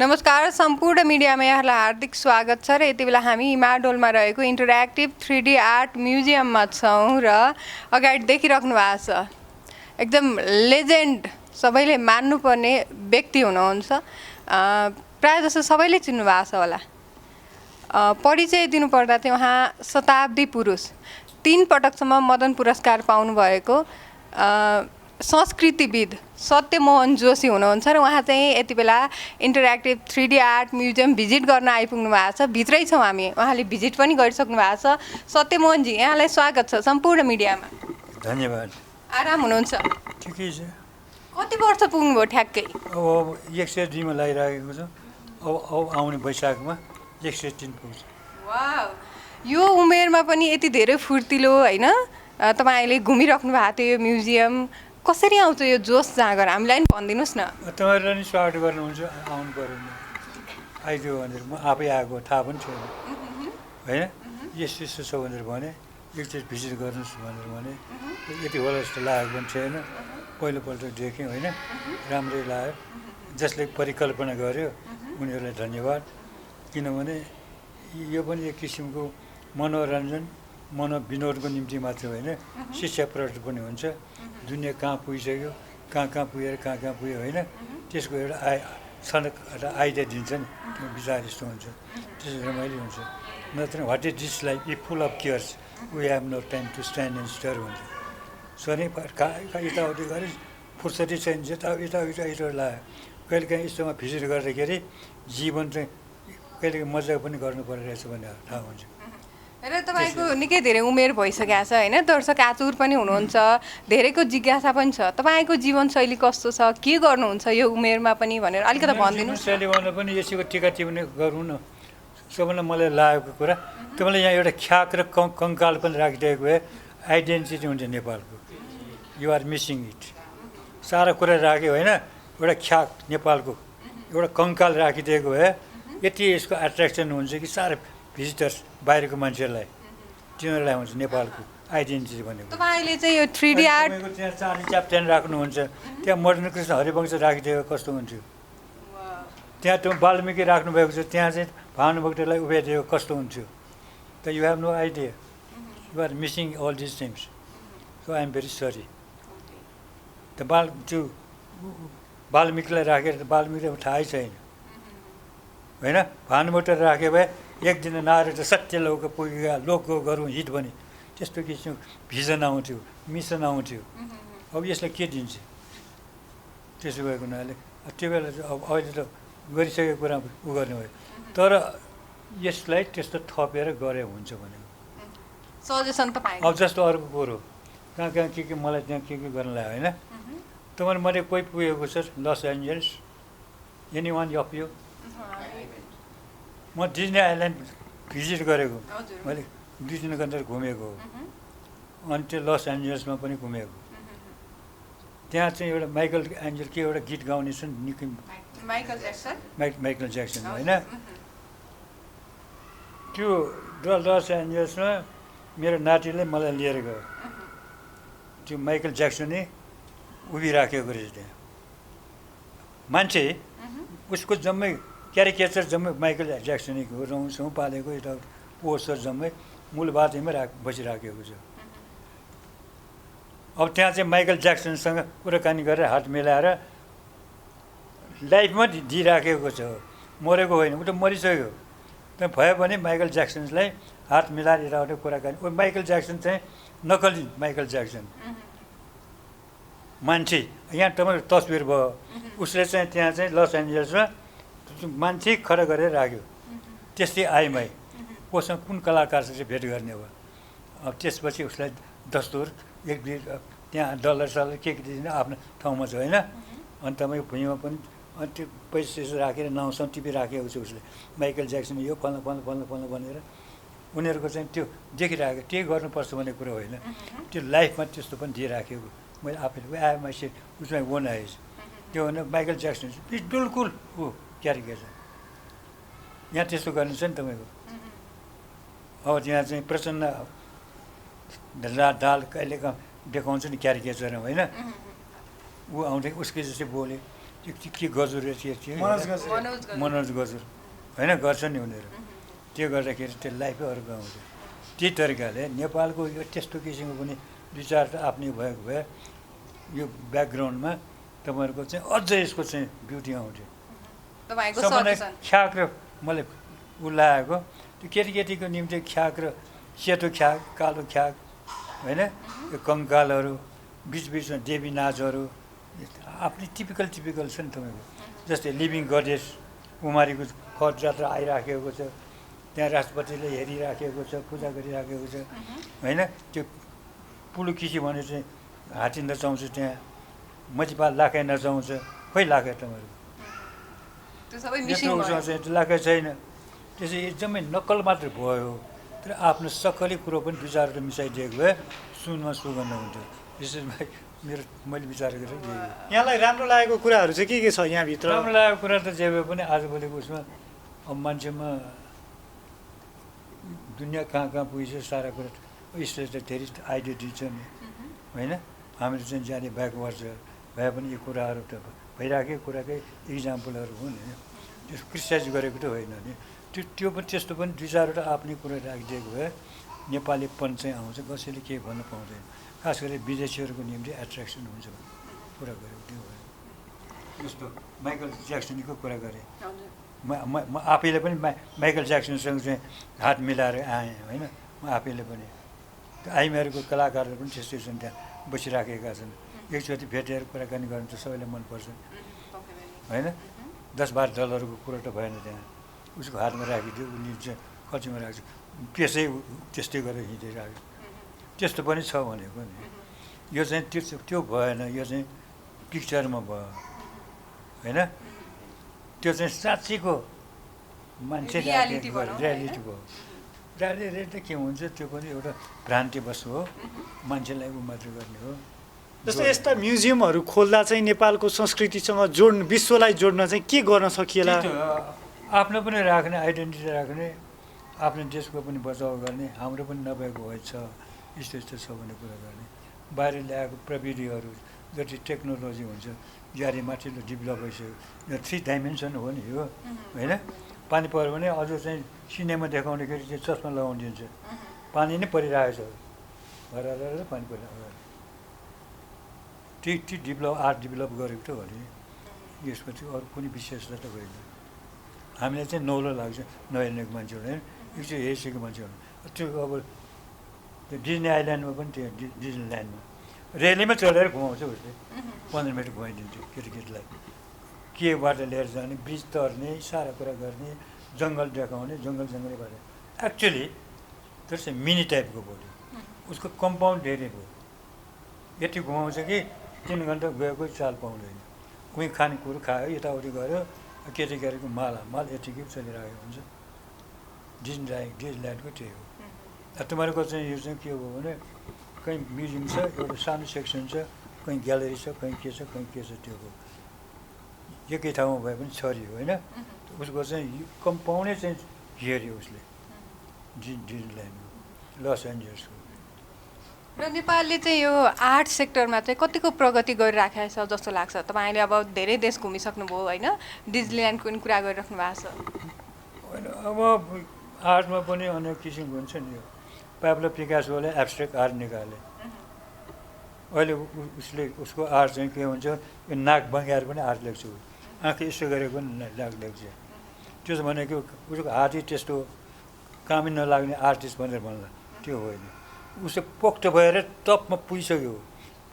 नमस्कार सम्पूर्ण मिडियामा यहाँलाई हार्दिक स्वागत छ र यति बेला हामी इमाडोलमा रहेको इन्टरेक्टिभ 3D आर्ट म्युजियममा छौँ र अगाडि देखिराख्नु भएको छ एकदम लेजेन्ड सबैले मान्नुपर्ने व्यक्ति हुनुहुन्छ। प्रायः जसो सबैले चिन्नु भएको छ होला। परिचय दिनुपर्दा चाहिँ उहाँ शताब्दी पुरुष 3 पटकसम्म मदन पुरस्कार पाउनुभएको संस्कृतिविद सत्यमोहन जोशी हुनुहुन्छ र उहाँ चाहिँ यति बेला interactive 3D art museum visit गर्न आइपुग्नु भएको छ। भित्रै छौँ हामी, उहाँले भिजिट पनि गरिसक्नु भएको छ। सत्यमोहनजी, यहाँलाई स्वागत छ सम्पूर्ण मिडियामा। धन्यवाद। आराम हुनुहुन्छ? ठिकै छ। कति वर्ष पुग्नुभयो ठ्याक्कै? अब 102 मा लागिरहेको छ। अब आउने वैशाखमा 103 पुग्छ। वाउ, यो उमेरमा पनि यति धेरै फुर्तिलो होइन? तपाईँले घुमिराख्नु भएको थियो यो म्युजियम, कसरी आउँछ यो जोस जाँगर? हामीलाई पनि भनिदिनुहोस् न। तपाईँहरूलाई नि स्वागत गर्नुहुन्छ, आउनु पऱ्यो नि, आइदियो भनेर। म आफै आएको थाहा पनि छैन होइन। यस्तो यस्तो छ भनेर भने, एकचोटि भिजिट गर्नुहोस् भनेर भने, यति होला जस्तो लागेको पनि छैन। पहिलोपल्ट देखेँ होइन, राम्रै लाग्यो। जसले परिकल्पना गर्यो उनीहरूलाई धन्यवाद। किनभने यो पनि एक किसिमको मनोरञ्जन मनोविनोदको निम्ति मात्र होइन, शिक्षाप्रद पनि हुन्छ। दुनियाँ कहाँ पुगिसक्यो, कहाँ पुगेर कहाँ पुग्यो होइन, त्यसको एउटा छनक एउटा आइडिया दिन्छ नि, त्यो विचार यस्तो हुन्छ, त्यसो रमाइलो हुन्छ। नत्र what is this life if full of cares we have no time to stand and stare हुन्छ। सधैँ यताउति गरे फुर्सदै छैन, यता लाग्यो। कहिलेकाहीँ यस्तोमा भिजिट गर्दाखेरि जीवन चाहिँ कहिलेकाहीँ मजा पनि गर्नुपर्ने रहेछ भन्ने थाहा हुन्छ। र तपाईँको निकै धेरै उमेर भइसकेको छ होइन, दर्शक आतुर पनि हुनुहुन्छ, धेरैको जिज्ञासा पनि छ तपाईँको जीवनशैली कस्तो छ, के गर्नुहुन्छ यो उमेरमा पनि भनेर अलिकति भनिदिनुहोस्। जीवनशैली भन्दा पनि यसैको टिका टिप्ने गरौँ न। सबैलाई मलाई लागेको कुरा, तपाईँले यहाँ एउटा ख्याक र कङ्काल पनि राखिदिएको भए आइडेन्टिटी हुन्छ नेपालको। You are missing it. सारा कुरा राख्यो होइन, एउटा ख्याक नेपालको एउटा कङ्काल राखिदिएको भए यति यसको एट्र्याक्सन हुन्छ कि सारा भिजिटर्स बाहिरको मान्छेहरूलाई तिनीहरूलाई हुन्छ नेपालको आइडेन्टिटी भनेको। तपाईँले चाहिँ यो 3D आर्ट त्यहाँ चार्ली च्याप्टेन राख्नुहुन्छ, त्यहाँ मदन कृष्ण हरिवंश राखिदिएको कस्तो हुन्थ्यो। त्यहाँ त्यो वाल्मिकी राख्नुभएको छ, त्यहाँ चाहिँ भानुभक्तलाई उभ्याइदिएको कस्तो हुन्थ्यो। त you have no idea, you are missing all this things. So I am very sorry. त्यो वाल्मिकीलाई राखेर वाल्मिकीलाई थाहै छैन होइन। भानुभक्त राख्यो भए एक दिन नारेर सत्य लोक पुगेका लोक गरौँ हिट भने त्यस्तो किसिमको भिजन आउँथ्यो, मिसन आउँथ्यो। अब यसलाई के दिन्छ? त्यसो भएको हुनाले त्यो बेला चाहिँ अब अहिले त गरिसकेको कुरा उ गर्ने भयो। तर यसलाई त्यस्तो थपेर गरे हुन्छ भनेको सजेसन तपाईँ। अब जस्तो अर्को कुरो कहाँ के मलाई त्यहाँ के गर्न लाग्यो होइन। तपाईँले मैले कोही पुगेको छ Los Angeles, any one of you? म डिज्नी आइल्यान्ड भिजिट गरेको, मैले 2 दिन गन्तर घुमेको हो। अनि त्यो लस एन्जल्समा पनि घुमेको। त्यहाँ चाहिँ एउटा माइकल एन्जल के एउटा गीत गाउने छ नि, निकै माइकल ज्याक्सन होइन। त्यो लस एन्जल्समा मेरो नातिले मलाई लिएर गयो। त्यो माइकल ज्याक्सनै उभिराखेको रहेछ त्यहाँ। मान्छे उसको जम्मै क्यारिकेचर जम्मै माइकल ज्याक्सनको रौँ पालेको यता पोस्टर जम्मै मूलबाटैमा बसिराखेको छ। अब त्यहाँ चाहिँ माइकल ज्याक्सनसँग कुराकानी गरेर हात मिलाएर लाइफमा दिइराखेको छ, मरेको होइन, ऊ त मरिसक्यो। त्यहाँ भयो भने माइकल ज्याक्सनलाई हात मिलाएर यताउता कुराकानी। माइकल ज्याक्सन चाहिँ नकली माइकल ज्याक्सन मान्छे। यहाँ तपाईँको तस्बिर भयो, उसले चाहिँ त्यहाँ चाहिँ लस एन्जल्समा मान्छे खडा गरेर राख्यो। त्यस्तै आइमाई कोसँग कुन कलाकारसँग चाहिँ भेट गर्ने हो। अब त्यसपछि उसलाई दस्तुर एक दुई त्यहाँ डलर सलर के दिने आफ्नो ठाउँमा छ होइन। अनि तपाईँको भुइँमा पनि अनि त्यो पैसा राखेर नाउँसँग टिपिराखेको छ उसले, माइकल ज्याक्सन यो फल्ना भनेर। उनीहरूको चाहिँ त्यो देखिराखेको, त्यही गर्नुपर्छ भन्ने कुरो होइन। त्यो लाइफमा त्यस्तो पनि दिइराखेको मैले आफैले आए मान्छे उसमा ओन आएछ। त्यो भने माइकल ज्याक्सन बिल्कुल ऊ क्यारिकेचर। यहाँ त्यस्तो गर्नु छ नि तपाईँको। अब त्यहाँ चाहिँ प्रचण्ड दाल कहिलेका देखाउँछ नि क्यारिकेचरमा होइन। ऊ आउँदै उसकै जस्तै बोले, के गजुर रहेछ मनोज गजरे। मनोज गजुर होइन गर्छ नि उनीहरू त्यो गर्दाखेरि त्यो लाइफै अर्को आउँछ त्यही तरिकाले नेपालको यो त्यस्तो किसिमको पनि विचार त आफ्नै भएको भए यो ब्याकग्राउन्डमा तपाईँहरूको चाहिँ अझ यसको चाहिँ ब्युटी आउँछ तपाईँको सबैलाई सजेसन ख्याक र मैले उलाएको त्यो केटीको निम्ति ख्याक र सेतो ख्याक कालो ख्याक होइन यो कङ्कालहरू बिचबिचमा देवी नाचहरू आफ्नै टिपिकल छ नि तपाईँको जस्तै लिभिङ गडेस कुमारीको खट जात्रा आइराखेको छ त्यहाँ राष्ट्रपतिले हेरिराखेको छ पूजा गरिराखेको छ होइन त्यो पुलुकिसी भने चाहिँ हात्ती नचाउँछ त्यहाँ मचिपाल लाखे नचाउँछ खोइ लाखे तपाईँहरू त्यो सबै यस्तो मिसिङ उसमा चाहिँ लाखे छैन त्यसै एकदमै नक्कल मात्र भयो तर आफ्नो सक्कली कुरो पनि विचारहरू मिसाइदिएको भए सुनमा सुगन्ध हुन्थ्यो विशेष मेरो मैले विचार गरेर दिएको यहाँलाई राम्रो लागेको कुराहरू चाहिँ के छ यहाँभित्र? राम्रो लागेको कुरा त जे भए पनि आजभोलिको उसमा अब मान्छेमा दुनियाँ कहाँ पुगिन्छ सारा कुरा यसले त धेरै आइडिया छ नि होइन हामीहरू चाहिँ जाने ब्याकवर्ड छ भए पनि यो कुराहरू त भइराखेको कुराकै इक्जाम्पलहरू हुन् होइन त्यो क्रिटिसाइज गरेको त होइन नि त्यो पनि त्यस्तो पनि दुई चारवटा आफ्नै कुरा राखिदिएको भए नेपालीपन चाहिँ आउँछ कसैले केही भन्न पाउँदैन खास गरी विदेशीहरूको निम्ति एट्र्याक्सन हुन्छ कुरा गरेको त्यो भयो जस्तो माइकल ज्याक्सनको कुरा गरेँ म आफैले पनि माइकल ज्याक्सनसँग चाहिँ हात मिलाएर आएँ होइन म आफैले पनि त्यो आइमाहरूको कलाकारहरू पनि त्यस्तै छन् त्यहाँ बसिराखेका छन् एकचोटि भेटेर कुराकानी गर्नु त सबैलाई मनपर्छ होइन 10-12 डलरको कुरो त भएन त्यहाँ उसको हातमा राखिदियो उसले चाहिँ कचीमा राख्छ त्यसै त्यस्तै गरेर हिँडिरहेको त्यस्तो पनि छ भनेको नि यो चाहिँ त्यो भएन यो चाहिँ पिक्चरमा भयो होइन त्यो चाहिँ साँच्चीको मान्छे रियालिटी भयो रियालिटी त के हुन्छ त्यो पनि एउटा भ्रान्ति बस हो मान्छेलाई उ मात्र गर्ने हो जस्तो यस्ता म्युजियमहरू खोल्दा चाहिँ नेपालको संस्कृतिसँग विश्वलाई जोड्न चाहिँ के गर्न सकिएला? आफ्नो पनि राख्ने आइडेन्टिटी राख्ने आफ्नो देशको पनि बचाउ गर्ने हाम्रो पनि नभएको भएछ यस्तो छ भन्ने कुरा गर्ने बाहिर ल्याएको प्रविधिहरू जति टेक्नोलोजी हुन्छ जारी माथिल्लो डेभलप भइसक्यो यो 3 डाइमेन्सन हो नि यो होइन पानी पऱ्यो भने अझ चाहिँ सिनेमा देखाउँदाखेरि चाहिँ चस्मा लगाउनु दिन्छ पानी नै परिरहेको छ हराएर पानी परिरहेको ती आर्ट डेभलप गरेको त हो नि यसको चाहिँ अरू कुनै विशेषता त होइन हामीलाई चाहिँ नौलो लाग्छ नहेर्नेको मान्छेहरू होइन यो चाहिँ हेरिसकेको मान्छेहरू त्यो अब त्यो डिज्नी आइल्यान्डमा पनि त्यो डिज्नील्यान्डमा रेलीमा चढेर घुमाउँछ उसले 15 मिनट घुमाइदिन्थ्यो केटीलाई केबाट लिएर जाने ब्रिज तर्ने सारा कुरा गर्ने जङ्गल देखाउने जङ्गलबाट एक्चुअली त्यो चाहिँ मिनी टाइपको बोल्यो उसको कम्पाउन्ड धेरै भयो यति घुमाउँछ कि 3 घन्टा गएको चाल पाउँदैन कुनै खानेकुरो खायो यताउति गऱ्यो केटीको माल यतिकै चलिरहेको हुन्छ डिज्नील्यान्डको त्यही हो तपाईँहरूको चाहिँ यो चाहिँ के हो भने कहीँ म्युजियम छ एउटा सानो सेक्सन छ कहीँ ग्यालेरी छ कहीँ के छ त्यो हो एकै ठाउँमा भए पनि छरियो होइन उसको चाहिँ कम्पाउन्डै चाहिँ हेऱ्यो उसले डिज्नील्यान्डको लस एन्जल्सको र नेपालले चाहिँ यो आर्ट सेक्टरमा चाहिँ कतिको प्रगति गरिराखेको छ जस्तो लाग्छ तपाईँले अब धेरै देश घुमिसक्नुभयो होइन डिज्नील्यान्डको पनि कुरा गरिराख्नु भएको छ होइन अब आर्टमा पनि अनेक किसिमको हुन्छ नि यो पाब्लो पिकासोले एब्स्ट्रेक्ट आर्ट निकाले अहिले उसको आर्ट चाहिँ के हुन्छ यो नाक बङ्गाएर पनि आर्ट लेख्छ आँखा यसो गरेको पनि लेख्छ त्यो चाहिँ भनेको उसको हातै त्यस्तो कामै नलाग्ने आर्टिस्ट भनेर भन्ला त्यो होइन उसले पोख्त भएर टपमा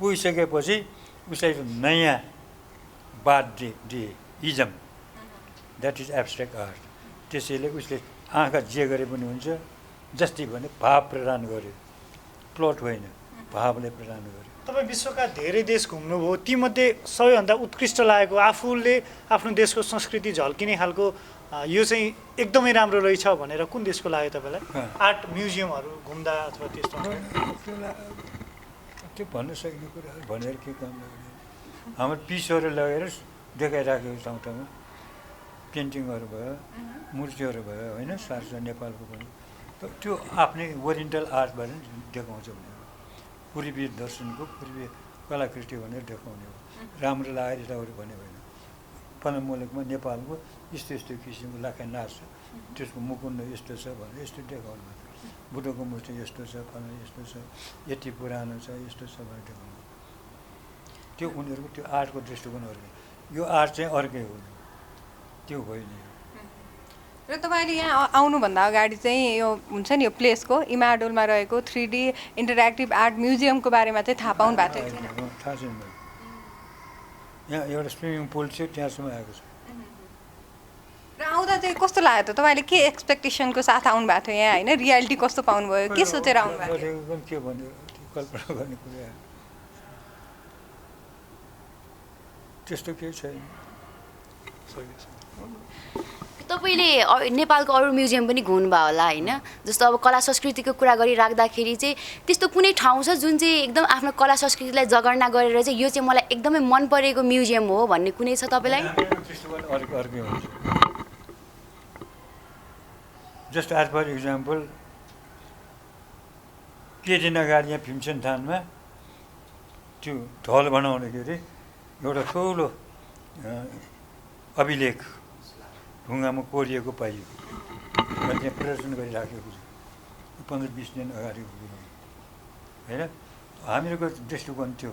पुगिसकेपछि उसलाई नयाँ बात दिए is am that is abstract art त्यसैले उसले आँखा जे गरे पनि हुन्छ जस्तै भने भाव प्रदान गर्यो प्लट होइन भावले प्रदान गर्यो तपाईँ विश्वका धेरै देश घुम्नुभयो तीमध्ये सबैभन्दा उत्कृष्ट लागेको आफूले आफ्नो देशको संस्कृति झल्किने खालको यो चाहिँ एकदमै राम्रो रहेछ भनेर कुन देशको लाग्यो तपाईँलाई? आर्ट म्युजियमहरू घुम्दा अथवा त्यस्तो त्यो भन्न सक्ने कुराहरू भनेर के काम लाग्यो हाम्रो पिसहरू लगेर देखाइराखेको ठाउँमा पेन्टिङहरू भयो मूर्तिहरू भयो होइन सार्छ नेपालको पनि त्यो आफ्नै ओरिएन्टल आर्टबाट देखाउँछ भनेर पूर्वीय दर्शनको पूर्वीय कलाकृति भनेर देखाउने हो राम्रो लागेर यताउति भन्ने होइन फलानु मुलुकमा नेपालको यस्तो यस्तो किसिमको लाखे नाच छ, त्यसको मुकुन्द यस्तो छ भनेर यस्तो देखाउनु भएको, बुद्धको मूर्ति यस्तो छ, फलानु यस्तो छ, यति पुरानो छ, यस्तो छ भनेर देखाउनु। त्यो उनीहरूको त्यो आर्टको दृष्टिकोण अर्कै, यो आर्ट चाहिँ अर्कै हो, त्यो होइन। र तपाईँले यहाँ आउनुभन्दा अगाडि चाहिँ यो हुन्छ नि यो प्लेसको इमाडोलमा रहेको 3D इन्टरेक्टिभ आर्ट म्युजियमको बारेमा चाहिँ थाहा पाउनु भएको थियो? थाहा छैन मलाई। यहाँ एउटा स्विमिङ पुल थियो, त्यहाँसम्म आएको छ। र आउँदा चाहिँ कस्तो लाग्यो त? तपाईँले के एक्सपेक्टेसनको साथ आउनु भएको थियो यहाँ होइन? रियालिटी कस्तो पाउनुभयो? के सोचेर आउनु भएको थियो? के भन्यो कल्पना गर्ने कुरा त्यस्तो केही छैन। तपाईँले नेपालको अरू म्युजियम पनि घुम्नुभयो होला होइन? जस्तो अब कला संस्कृतिको कुरा गरिराख्दाखेरि चाहिँ त्यस्तो कुनै ठाउँ छ जुन चाहिँ एकदम आफ्नो कला संस्कृतिलाई जगर्ना गरेर चाहिँ यो चाहिँ मलाई एकदमै मन परेको म्युजियम हो भन्ने कुनै छ तपाईँलाई? अर्कै हुन्छ। जस्ट एज फर इक्जाम्पल केही दिन अगाडि यहाँ भीमसेन थानमा त्यो ढल बनाउँदाखेरि एउटा ठुलो अभिलेख ढुङ्गामा कोरिएको पाइयो, त्यहाँ प्रदर्शन गरिराखेको छ 15-20 दिन अगाडिको कुरा होइन। हामीहरूको दृष्टिकोण थियो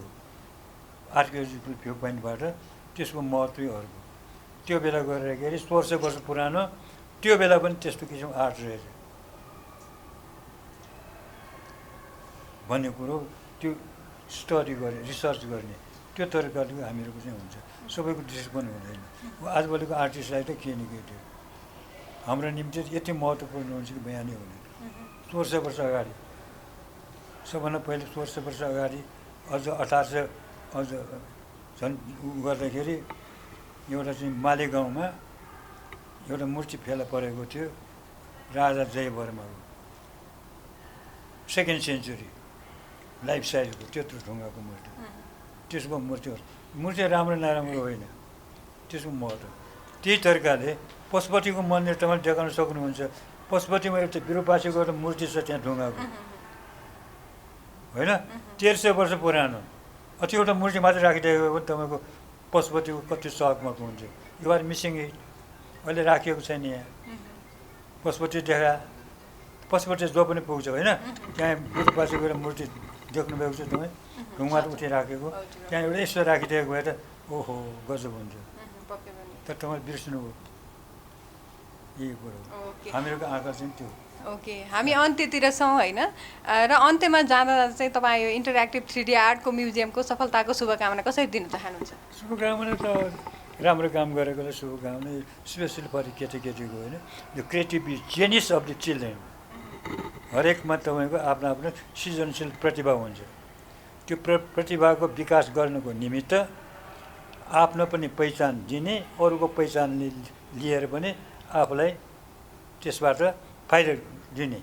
आर्कियोलोजिकल भ्यू पोइन्टबाट त्यसको महत्त्वै अर्को। त्यो बेला गर्दाखेरि 1600 वर्ष पुरानो, त्यो बेला पनि त्यस्तो किसिमको आर्ट रहेछ भन्ने कुरो त्यो स्टडी गर्ने, रिसर्च गर्ने त्यो तरिकाले हामीहरूको चाहिँ हुन्छ। सबैको दृष्टिकोण हुँदैन। आजभोलिको आर्टिस्टलाई त के न के थियो, हाम्रो निम्ति यति महत्त्वपूर्ण हुन्छ कि बयानै हुँदैन। 1600 वर्ष अगाडि, सबभन्दा पहिले 1600 वर्ष अगाडि अझ 1800 अझ झन् गर्दाखेरि एउटा चाहिँ माले गाउँमा एउटा मूर्ति फेला परेको थियो, राजा जयवर्मको, 2nd सेन्चुरी, लाइफ साइजको त्यत्रो ढुङ्गाको मूर्ति। त्यसको मूर्ति राम्रो नराम्रो होइन, त्यसको महत्त्व। त्यही तरिकाले पशुपतिको मन्दिर तपाईँले देखाउन सक्नुहुन्छ। पशुपतिमा एउटा विरूपाक्षीको एउटा मूर्ति छ त्यहाँ ढुङ्गाको होइन, 1300 वर्ष पुरानो। अति एउटा मूर्ति मात्रै राखिदिएको पनि तपाईँको पशुपतिको कति सहकमाको हुन्छ। यो आर मिसिङ इट, अहिले राखिएको छैन यहाँ। पशुपति देखा, पशुपति जो पनि पुग्छ होइन, त्यहाँ विरूपाक्षीको एउटा मूर्ति देख्नुभएको छ तपाईँ, ढुङ्गा उठिराखेको, त्यहाँ एउटा यस्तो राखिदिएको भए त ओहो गजब हुन्छ। तर तपाईँ बिर्सिनुभयो, यही कुरो हामीहरूको आँखा चाहिँ त्यो। ओके, हामी अन्त्यतिर छौँ होइन? र अन्त्यमा जाँदा चाहिँ तपाईँ यो इन्टरेक्टिभ 3D आर्टको म्युजियमको सफलताको शुभकामना कसरी दिन चाहनुहुन्छ? शुभकामना त राम्रो काम गरेकोलाई शुभकामना, स्पेसली फर केटीकेटीको होइन। यो creative genius of the children, हरेकमा तपाईँको आफ्नो आफ्नो सृजनशील प्रतिभा हुन्छ। त्यो प्रतिभाको विकास गर्नको निमित्त आफ्नो पनि पहिचान दिने, अरूको पहिचान लिएर पनि आफूलाई त्यसबाट फाइदा दिने,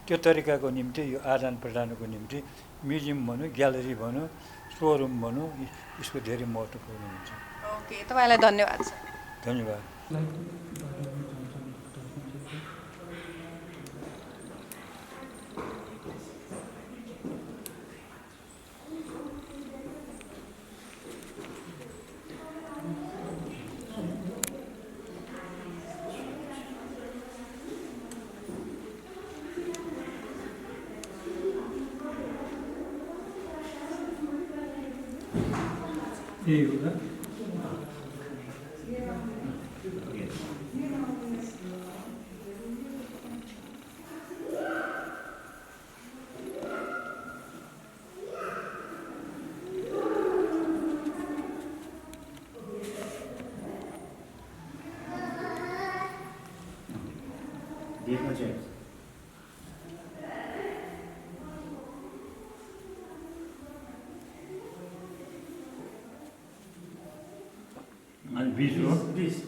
त्यो तरिकाको निम्ति यो आदान प्रदानको निम्ति म्युजियम भनौँ, ग्यालरी भनौँ, सोरुम भनौँ, यसको धेरै महत्त्वपूर्ण हुन्छ। ओके, तपाईँलाई धन्यवाद छ। धन्यवाद। यही होला। देखना चाहिए। अनि 20 हो? 20।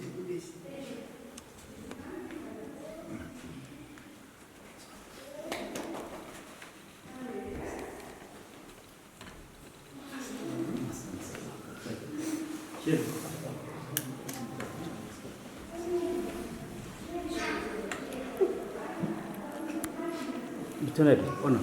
Itu nih, ono.